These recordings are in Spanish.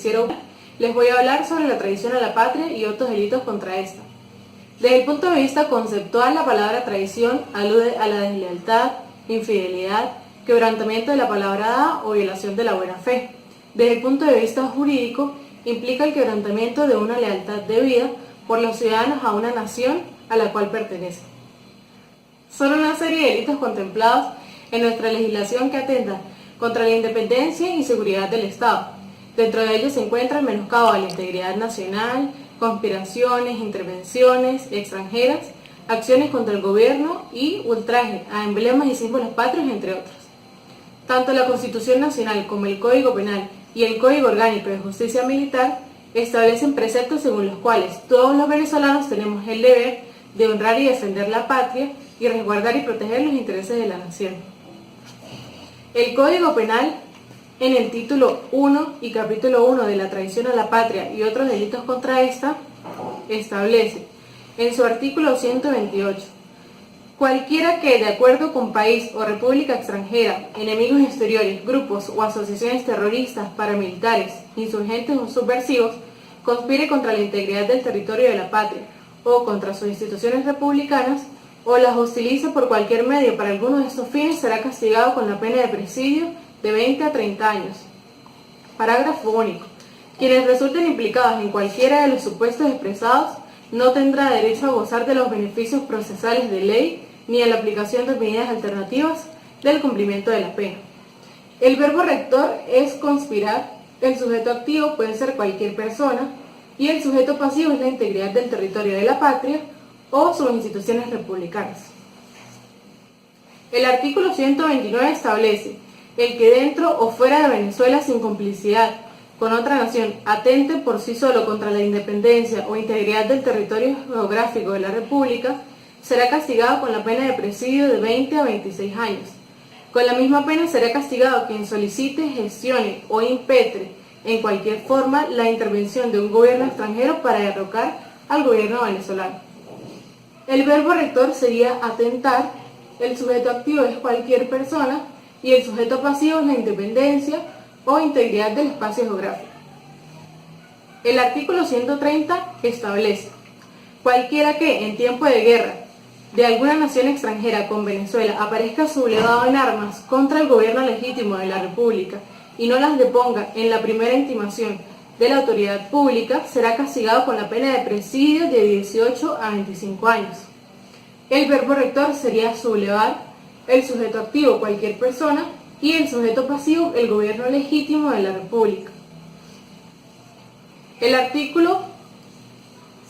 noticiero, les voy a hablar sobre la traición a la patria y otros delitos contra esta. Desde el punto de vista conceptual, la palabra traición alude a la deslealtad, infidelidad, quebrantamiento de la palabra dada o violación de la buena fe. Desde el punto de vista jurídico, implica el quebrantamiento de una lealtad debida por los ciudadanos a una nación a la cual pertenecen. Son una serie de delitos contemplados en nuestra legislación que atentan contra la independencia y seguridad del Estado. Dentro de ellos se encuentra el menoscabo a la integridad nacional, conspiraciones, intervenciones extranjeras, acciones contra el gobierno y ultraje a emblemas y símbolos patrios, entre otros. Tanto la Constitución Nacional como el Código Penal y el Código Orgánico de Justicia Militar establecen preceptos según los cuales todos los venezolanos tenemos el deber de honrar y defender la patria y resguardar y proteger los intereses de la nación. El Código Penal, en el título 1 y capítulo 1 de la traición a la patria y otros delitos contra esta, establece en su artículo 128: cualquiera que, de acuerdo con país o república extranjera, enemigos exteriores, grupos o asociaciones terroristas, paramilitares, insurgentes o subversivos, conspire contra la integridad del territorio de la patria o contra sus instituciones republicanas, o las hostilice por cualquier medio para alguno de estos fines, será castigado con la pena de presidio de 20 a 30 años. Parágrafo único. Quienes resulten implicados en cualquiera de los supuestos expresados no tendrá derecho a gozar de los beneficios procesales de ley ni a la aplicación de medidas alternativas del cumplimiento de la pena. El verbo rector es conspirar. El sujeto activo puede ser cualquier persona y el sujeto pasivo es la integridad del territorio de la patria o sus instituciones republicanas. El artículo 129 establece: el que dentro o fuera de Venezuela sin complicidad con otra nación atente por sí solo contra la independencia o integridad del territorio geográfico de la República será castigado con la pena de presidio de 20 a 26 años. Con la misma pena será castigado quien solicite, gestione o impetre en cualquier forma la intervención de un gobierno extranjero para derrocar al gobierno venezolano. El verbo rector sería atentar. El sujeto activo es cualquier persona y el sujeto pasivo es la independencia o integridad del espacio geográfico. El artículo 130 establece: cualquiera que en tiempo de guerra de alguna nación extranjera con Venezuela aparezca sublevado en armas contra el gobierno legítimo de la República y no las deponga en la primera intimación de la autoridad pública, será castigado con la pena de presidio de 18 a 25 años. El verbo rector sería sublevar. El sujeto activo cualquier persona y el sujeto pasivo el gobierno legítimo de la República. El artículo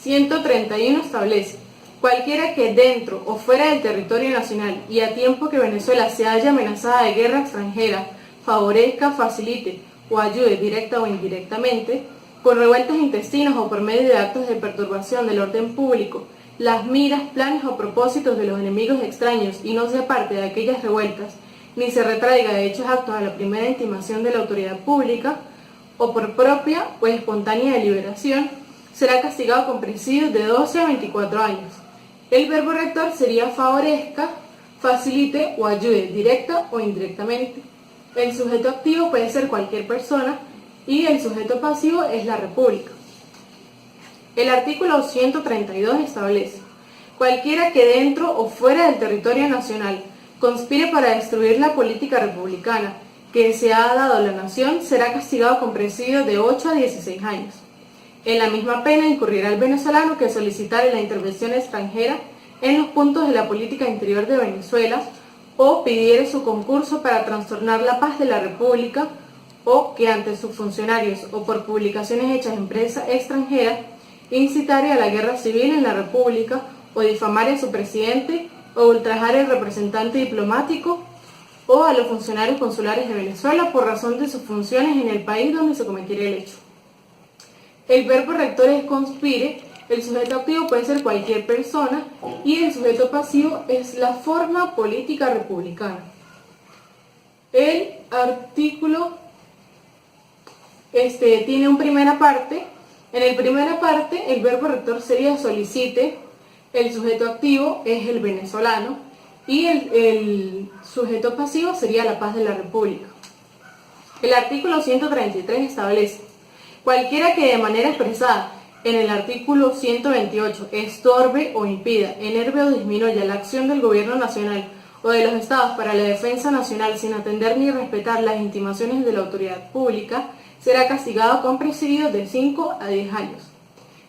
131 establece: cualquiera que dentro o fuera del territorio nacional y a tiempo que Venezuela se haya amenazada de guerra extranjera, favorezca, facilite o ayude directa o indirectamente, con revueltas intestinas o por medio de actos de perturbación del orden público, las miras, planes o propósitos de los enemigos extraños y no sea parte de aquellas revueltas, ni se retraiga de dichos actos a la primera intimación de la autoridad pública, o por propia o espontánea deliberación, será castigado con presidio de 12 a 24 años. El verbo rector sería favorezca, facilite o ayude directa o indirectamente. El sujeto activo puede ser cualquier persona y el sujeto pasivo es la República. El artículo 132 establece: cualquiera que dentro o fuera del territorio nacional conspire para destruir la política republicana que se ha dado a la nación será castigado con presidio de 8 a 16 años. En la misma pena incurrirá el venezolano que solicitare la intervención extranjera en los puntos de la política interior de Venezuela o pidiere su concurso para trastornar la paz de la República, o que ante sus funcionarios o por publicaciones hechas en prensa extranjera incitare a la guerra civil en la República o difamare a su presidente o ultrajare al representante diplomático o a los funcionarios consulares de Venezuela por razón de sus funciones en el país donde se cometiera el hecho. El verbo rector es conspire. El sujeto activo puede ser cualquier persona y el sujeto pasivo es la forma política republicana. El artículo tiene una primera parte. En la primera parte el verbo rector sería solicite. El sujeto activo es el venezolano y el sujeto pasivo sería la paz de la República. El artículo 133 establece: Cualquiera que de manera expresada en el artículo 128 estorbe o impida, enerve o disminuya la acción del gobierno nacional o de los estados para la defensa nacional sin atender ni respetar las intimaciones de la autoridad pública, será castigado con presidio de 5 a 10 años.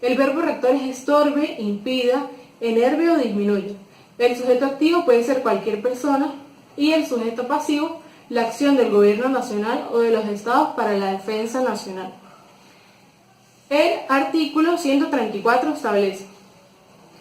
El verbo rector es estorbe, impida, enerve o disminuya. El sujeto activo puede ser cualquier persona y el sujeto pasivo, la acción del gobierno nacional o de los estados para la defensa nacional. El artículo 134 establece: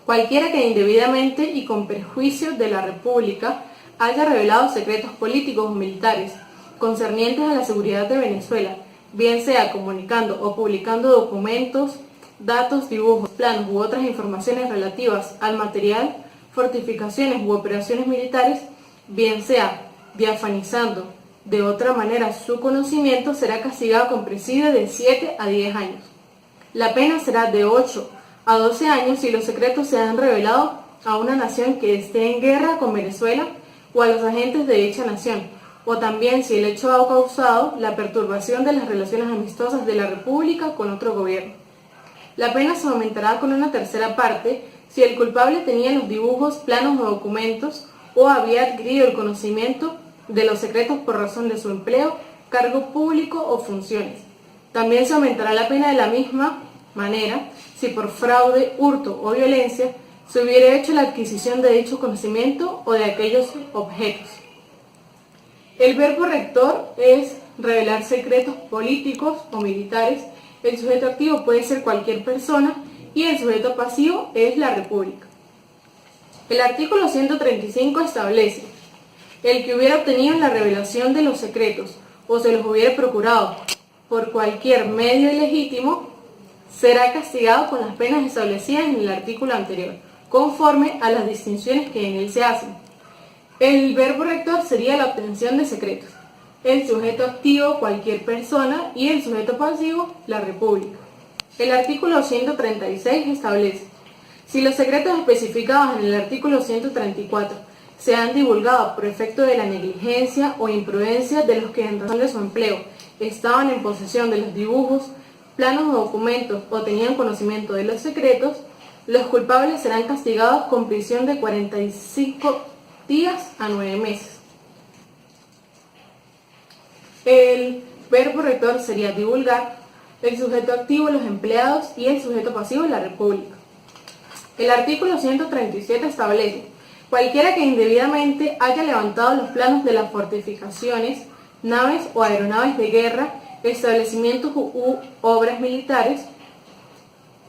cualquiera que indebidamente y con perjuicio de la República haya revelado secretos políticos o militares concernientes a la seguridad de Venezuela, bien sea comunicando o publicando documentos, datos, dibujos, planos u otras informaciones relativas al material, fortificaciones u operaciones militares, bien sea diafanizando de otra manera su conocimiento, será castigado con presidio de 7 a 10 años. La pena será de 8 a 12 años si los secretos se han revelado a una nación que esté en guerra con Venezuela o a los agentes de dicha nación, o también si el hecho ha causado la perturbación de las relaciones amistosas de la República con otro gobierno. La pena se aumentará con una tercera parte si el culpable tenía los dibujos, planos o documentos o había adquirido el conocimiento de los secretos por razón de su empleo, cargo público o funciones. También se aumentará la pena de la misma manera si por fraude, hurto o violencia se hubiera hecho la adquisición de dicho conocimiento o de aquellos objetos. El verbo rector es revelar secretos políticos o militares. El sujeto activo puede ser cualquier persona y el sujeto pasivo es la República. El artículo 135 establece: el que hubiera obtenido la revelación de los secretos o se los hubiera procurado por cualquier medio ilegítimo, será castigado con las penas establecidas en el artículo anterior, conforme a las distinciones que en él se hacen. El verbo rector sería la obtención de secretos, el sujeto activo cualquier persona y el sujeto pasivo la República. El artículo 136 establece: si los secretos especificados en el artículo 134 se han divulgado por efecto de la negligencia o imprudencia de los que en razón de su empleo estaban en posesión de los dibujos, planos o documentos o tenían conocimiento de los secretos, los culpables serán castigados con prisión de 45 días a 9 meses. El verbo rector sería divulgar, el sujeto activo los empleados y el sujeto pasivo la República. El artículo 137 establece: cualquiera que indebidamente haya levantado los planos de las fortificaciones, naves o aeronaves de guerra, establecimientos u obras militares,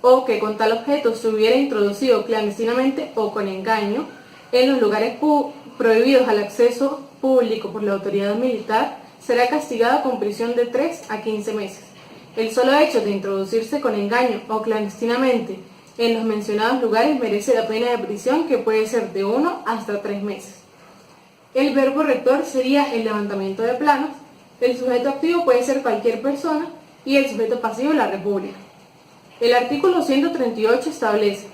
o que con tal objeto se hubiera introducido clandestinamente o con engaño en los lugares prohibidos al acceso público por la autoridad militar, será castigado con prisión de 3 a 15 meses. El solo hecho de introducirse con engaño o clandestinamente en los mencionados lugares merece la pena de prisión, que puede ser de 1 hasta 3 meses. El verbo rector sería el levantamiento de planos. El sujeto activo puede ser cualquier persona y el sujeto pasivo la República. El artículo 138 establece: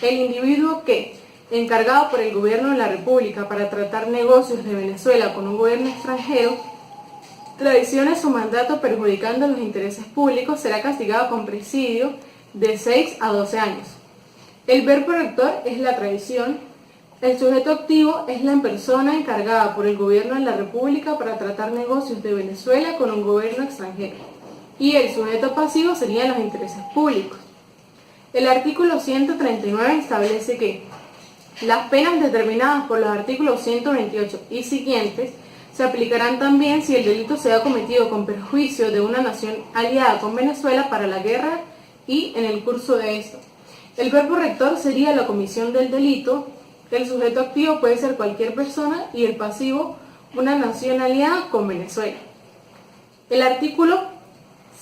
el individuo que, encargado por el gobierno de la República para tratar negocios de Venezuela con un gobierno extranjero, traicione su mandato perjudicando los intereses públicos, será castigado con presidio de 6 a 12 años. El verbo rector es la traición. El sujeto activo es la persona encargada por el gobierno de la República para tratar negocios de Venezuela con un gobierno extranjero. Y el sujeto pasivo serían los intereses públicos. El artículo 139 establece que las penas determinadas por los artículos 128 y siguientes se aplicarán también si el delito se ha cometido con perjuicio de una nación aliada con Venezuela para la guerra y en el curso de esto. El verbo rector sería la comisión del delito. El sujeto activo puede ser cualquier persona y el pasivo una nación aliada con Venezuela. El artículo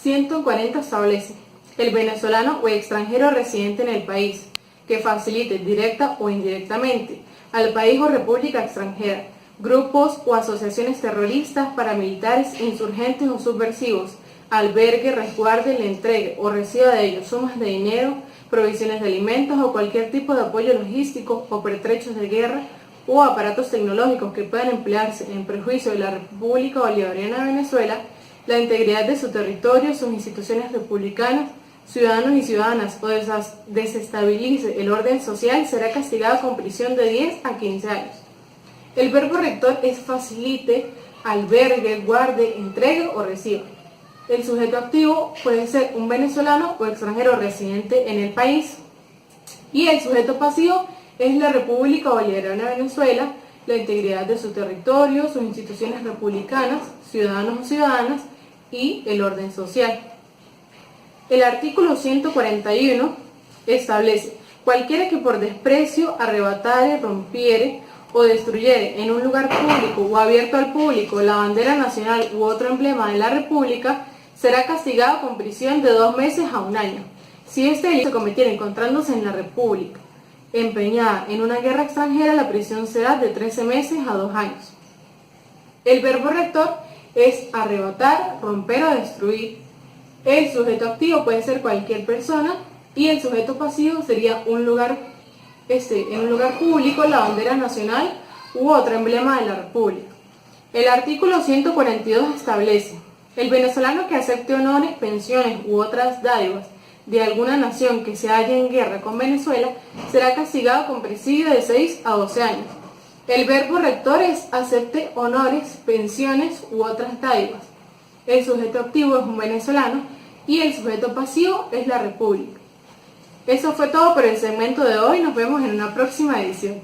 140 establece: el venezolano o extranjero residente en el país que facilite directa o indirectamente al país o república extranjera grupos o asociaciones terroristas, paramilitares, insurgentes o subversivos, albergue, resguarde, le entregue o reciba de ellos sumas de dinero, provisiones de alimentos o cualquier tipo de apoyo logístico o pertrechos de guerra o aparatos tecnológicos que puedan emplearse en perjuicio de la República Bolivariana de Venezuela, la integridad de su territorio, sus instituciones republicanas, ciudadanos y ciudadanas o desestabilice el orden social, será castigado con prisión de 10 a 15 años. El verbo rector es facilite, albergue, guarde, entregue o reciba. El sujeto activo puede ser un venezolano o extranjero residente en el país. Y el sujeto pasivo es la República Bolivariana de Venezuela, la integridad de su territorio, sus instituciones republicanas, ciudadanos o ciudadanas y el orden social. El artículo 141 establece: cualquiera que por desprecio arrebatare, rompiere o destruyere en un lugar público o abierto al público la bandera nacional u otro emblema de la República, será castigado con prisión de 2 meses a 1 año. Si este delito se cometiera encontrándose en la República empeñada en una guerra extranjera, la prisión será de 13 meses a 2 años. El verbo rector es arrebatar, romper o destruir. El sujeto activo puede ser cualquier persona y el sujeto pasivo sería en un lugar público, la bandera nacional u otro emblema de la República. El artículo 142 establece: el venezolano que acepte honores, pensiones u otras dádivas de alguna nación que se halle en guerra con Venezuela será castigado con presidio de 6 a 12 años. El verbo rector es acepte honores, pensiones u otras dádivas. El sujeto activo es un venezolano y el sujeto pasivo es la República. Eso fue todo por el segmento de hoy. Nos vemos en una próxima edición.